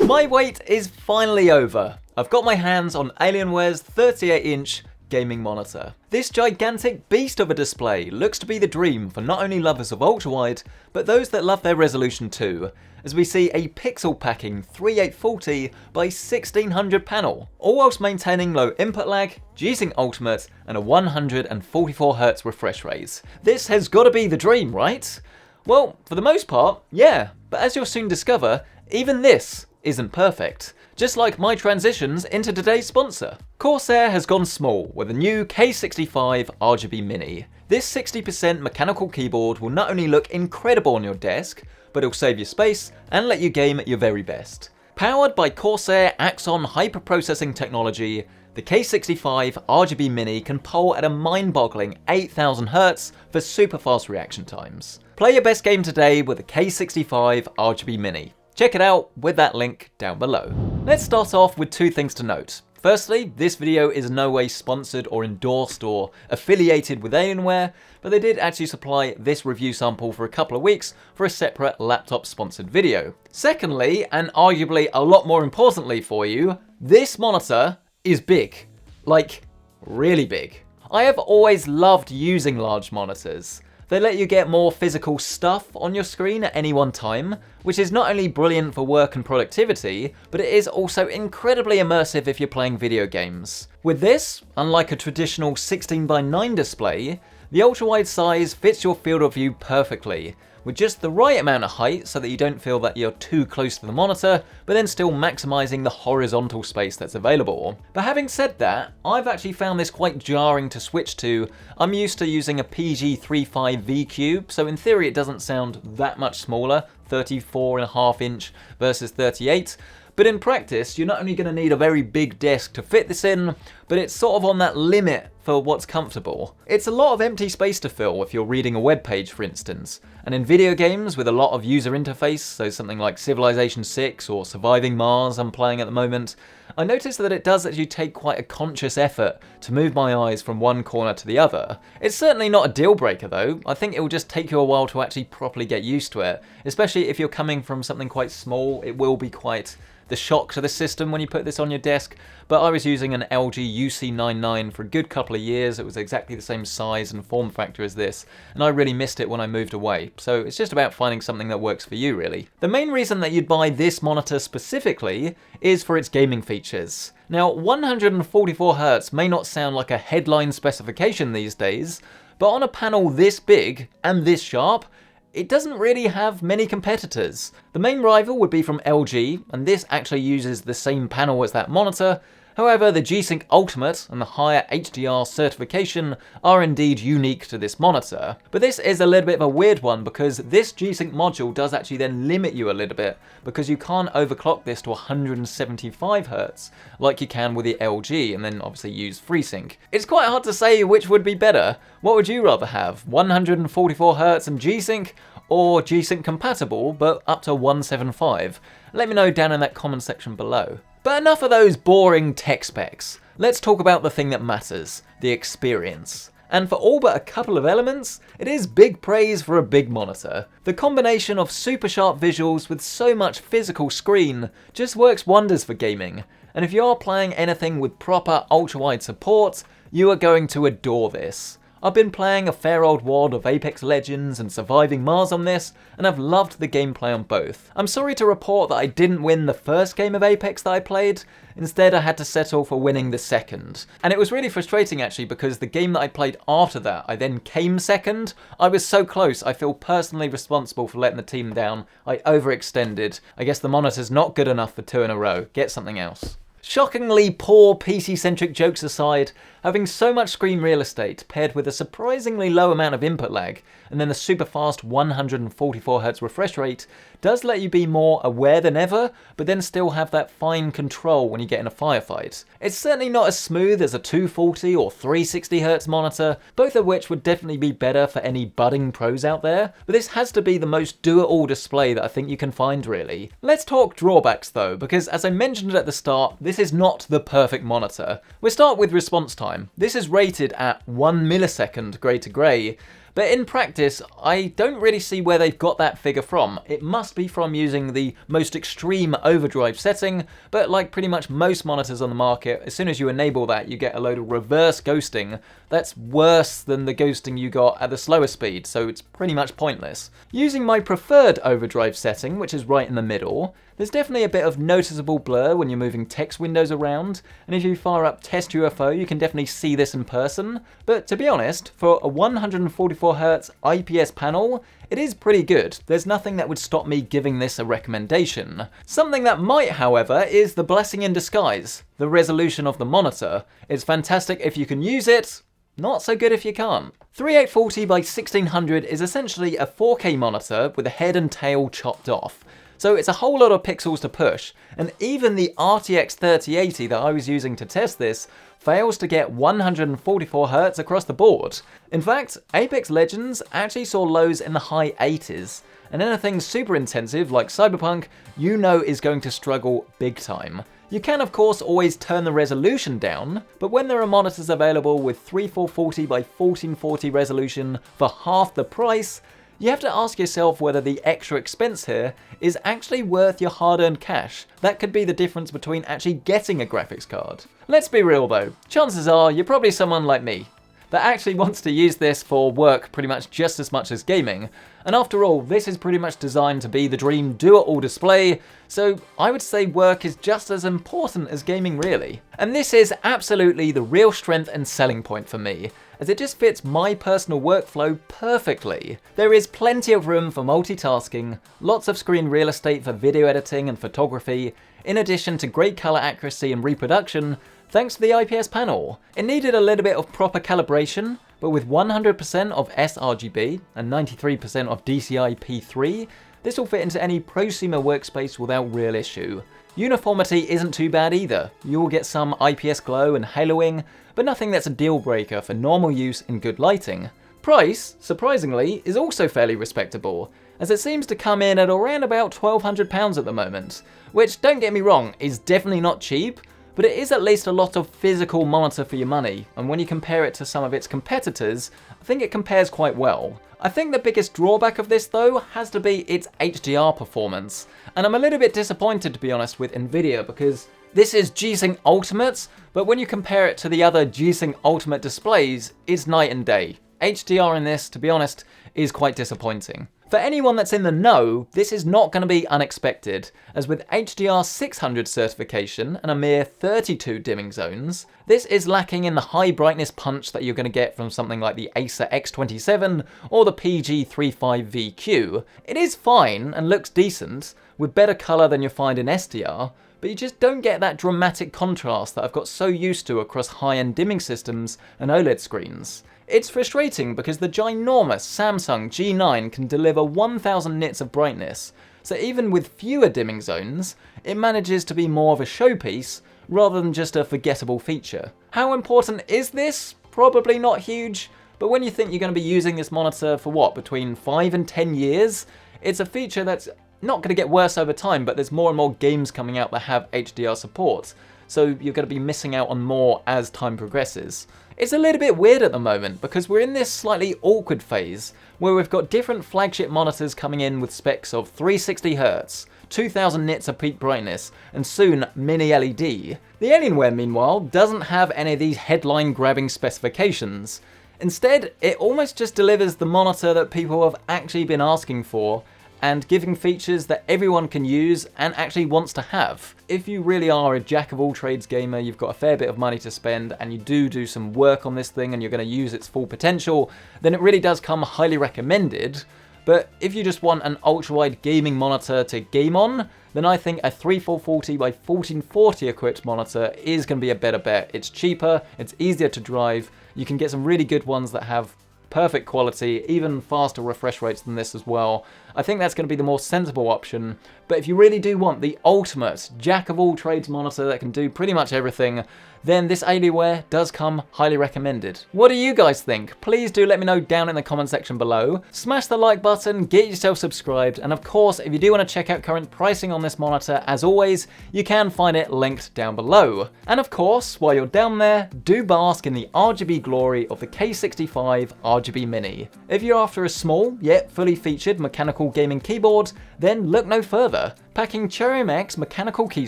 My wait is finally over. I've got my hands on Alienware's 38-inch gaming monitor. This gigantic beast of a display looks to be the dream for not only lovers of ultrawide, but those that love their resolution too, as we see a pixel-packing 3840 by 1600 panel, all whilst maintaining low input lag, G-Sync Ultimate, and a 144Hz refresh rate. This has got to be the dream, right? Well, for the most part, yeah, but as you'll soon discover, even this isn't perfect. Just like my transitions into today's sponsor. Corsair has gone small with a new K65 RGB Mini. This 60% mechanical keyboard will not only look incredible on your desk, but it'll save you space and let you game at your very best. Powered by Corsair Axon hyper-processing technology, the K65 RGB Mini can poll at a mind-boggling 8000 Hz for super fast reaction times. Play your best game today with the K65 RGB Mini. Check it out with that link down below. Let's start off with two things to note. Firstly, this video is in no way sponsored or endorsed or affiliated with Alienware, but they did actually supply this review sample for a couple of weeks for a separate laptop sponsored video. Secondly, and arguably a lot more importantly for you, this monitor is big. Like, really big. I have always loved using large monitors. They let you get more physical stuff on your screen at any one time, which is not only brilliant for work and productivity, but it is also incredibly immersive if you're playing video games. With this, unlike a traditional 16:9 display, the ultrawide size fits your field of view perfectly, with just the right amount of height so that you don't feel that you're too close to the monitor, but then still maximizing the horizontal space that's available. But having said that, I've actually found this quite jarring to switch to. I'm used to using a PG35 V Cube, so in theory it doesn't sound that much smaller, 34.5 inch versus 38. But in practice, you're not only going to need a very big desk to fit this in, but it's sort of on that limit for what's comfortable. It's a lot of empty space to fill if you're reading a web page, for instance. And in video games with a lot of user interface, so something like Civilization 6 or Surviving Mars I'm playing at the moment, I noticed that it does actually take quite a conscious effort to move my eyes from one corner to the other. It's certainly not a deal breaker though. I think it will just take you a while to actually properly get used to it. Especially if you're coming from something quite small, it will be quite the shock to the system when you put this on your desk, but I was using an LG UC99 for a good couple of years. It was exactly the same size and form factor as this, and I really missed it when I moved away. So it's just about finding something that works for you, really. The main reason that you'd buy this monitor specifically is for its gaming features. Now, 144Hz may not sound like a headline specification these days, but on a panel this big and this sharp, it doesn't really have many competitors. The main rival would be from LG, and this actually uses the same panel as that monitor. However, the G-Sync Ultimate and the higher HDR certification are indeed unique to this monitor. But this is a little bit of a weird one because this G-Sync module does actually then limit you a little bit because you can't overclock this to 175Hz like you can with the LG and then obviously use FreeSync. It's quite hard to say which would be better. What would you rather have? 144Hz and G-Sync, or G-Sync compatible but up to 175? Let me know down in that comment section below. But enough of those boring tech specs. Let's talk about the thing that matters, the experience. And for all but a couple of elements, it is big praise for a big monitor. The combination of super sharp visuals with so much physical screen just works wonders for gaming. And if you are playing anything with proper ultra-wide support, you are going to adore this. I've been playing a fair old wad of Apex Legends and Surviving Mars on this, and I've loved the gameplay on both. I'm sorry to report that I didn't win the first game of Apex that I played. Instead, I had to settle for winning the second. And it was really frustrating actually because the game that I played after that, I then came second. I was so close, I feel personally responsible for letting the team down. I overextended. I guess the monitor's not good enough for 2 in a row. Get something else. Shockingly poor PC Centric jokes aside, having so much screen real estate paired with a surprisingly low amount of input lag and then the super fast 144Hz refresh rate does let you be more aware than ever, but then still have that fine control when you get in a firefight. It's certainly not as smooth as a 240 or 360Hz monitor, both of which would definitely be better for any budding pros out there, but this has to be the most do-it-all display that I think you can find really. Let's talk drawbacks though, because as I mentioned at the start, this is not the perfect monitor. We'll start with response time. This is rated at 1 millisecond grey to grey, But in practice, I don't really see where they've got that figure from. It must be from using the most extreme overdrive setting, but like pretty much most monitors on the market, as soon as you enable that, you get a load of reverse ghosting that's worse than the ghosting you got at the slower speed, so it's pretty much pointless. Using my preferred overdrive setting, which is right in the middle, there's definitely a bit of noticeable blur when you're moving text windows around, and if you fire up Test UFO, you can definitely see this in person. But to be honest, for a 144Hz IPS panel, it is pretty good. There's nothing that would stop me giving this a recommendation. Something that might, however, is the blessing in disguise, the resolution of the monitor. It's fantastic if you can use it, not so good if you can't. 3840 by 1600 is essentially a 4K monitor with the head and tail chopped off. So it's a whole lot of pixels to push, and even the RTX 3080 that I was using to test this fails to get 144Hz across the board. In fact, Apex Legends actually saw lows in the high 80s, and anything super intensive like Cyberpunk, you know is going to struggle big time. You can of course always turn the resolution down, but when there are monitors available with 3440 by 1440 resolution for half the price, you have to ask yourself whether the extra expense here is actually worth your hard-earned cash. That could be the difference between actually getting a graphics card. Let's be real though, chances are you're probably someone like me that actually wants to use this for work pretty much just as much as gaming. And after all, this is pretty muit designed to be the dream do-it-all display, so I would say work is just as important as gaming really. And this is absolutely the real strength and selling point for me, as it just fits my personal workflow perfectly. There is plenty of room for multitasking, lots of screen real estate for video editing and photography, in addition to great color accuracy and reproduction, thanks to the IPS panel. It needed a little bit of proper calibration, but with 100% of sRGB and 93% of DCI-P3, this will fit into any prosumer workspace without real issue. Uniformity isn't too bad either. You will get some IPS glow and haloing, but nothing that's a deal breaker for normal use in good lighting. Price, surprisingly, is also fairly respectable, as it seems to come in at around about £1,200 at the moment, which, don't get me wrong, is definitely not cheap, but it is at least a lot of physical monitor for your money, and when you compare it to some of its competitors, I think it compares quite well. I think the biggest drawback of this though has to be its HDR performance, and I'm a little bit disappointed to be honest with Nvidia because this is G-Sync Ultimate, but when you compare it to the other G-Sync Ultimate displays, it's night and day. HDR in this, to be honest, is quite disappointing. For anyone that's in the know, this is not going to be unexpected, as with HDR 600 certification and a mere 32 dimming zones, this is lacking in the high brightness punch that you're going to get from something like the Acer X27 or the PG35VQ. It is fine and looks decent, with better colour than you find in SDR, but you just don't get that dramatic contrast that I've got so used to across high-end dimming systems and OLED screens. It's frustrating because the ginormous Samsung G9 can deliver 1000 nits of brightness, so even with fewer dimming zones, it manages to be more of a showpiece rather than just a forgettable feature. How important is this? Probably not huge, but when you think you're going to be using this monitor for what, between 5 and 10 years, it's a feature that's not going to get worse over time, but there's more and more games coming out that have HDR support, so you're going to be missing out on more as time progresses. It's a little bit weird at the moment because we're in this slightly awkward phase where we've got different flagship monitors coming in with specs of 360Hz, 2000 nits of peak brightness, and soon mini LED. The Alienware, meanwhile, doesn't have any of these headline-grabbing specifications. Instead, it almost just delivers the monitor that people have actually been asking for, and giving features that everyone can use and actually wants to have. If you really are a jack-of-all-trades gamer, you've got a fair bit of money to spend, and you do some work on this thing and you're going to use its full potential, then it really does come highly recommended. But if you just want an ultra-wide gaming monitor to game on, then I think a 3440 by 1440 equipped monitor is going to be a better bet. It's cheaper, it's easier to drive, you can get some really good ones that have perfect quality, even faster refresh rates than this as well. I think that's going to be the more sensible option. But if you really do want the ultimate jack-of-all-trades monitor that can do pretty much everything, then this Alienware does come highly recommended. What do you guys think? Please do let me know down in the comment section below. Smash the like button, get yourself subscribed, and of course, if you do want to check out current pricing on this monitor, as always, you can find it linked down below. And of course, while you're down there, do bask in the RGB glory of the K65 RGB Mini. If you're after a small, yet fully featured mechanical gaming keyboard, then look no further. Packing Cherry X mechanical key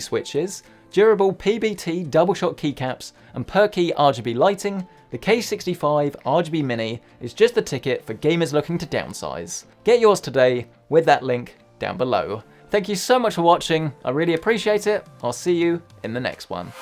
switches, durable PBT double-shot keycaps, and per-key RGB lighting, the K65 RGB Mini is just the ticket for gamers looking to downsize. Get yours today with that link down below. Thank you so much for watching, I really appreciate it. I'll see you in the next one.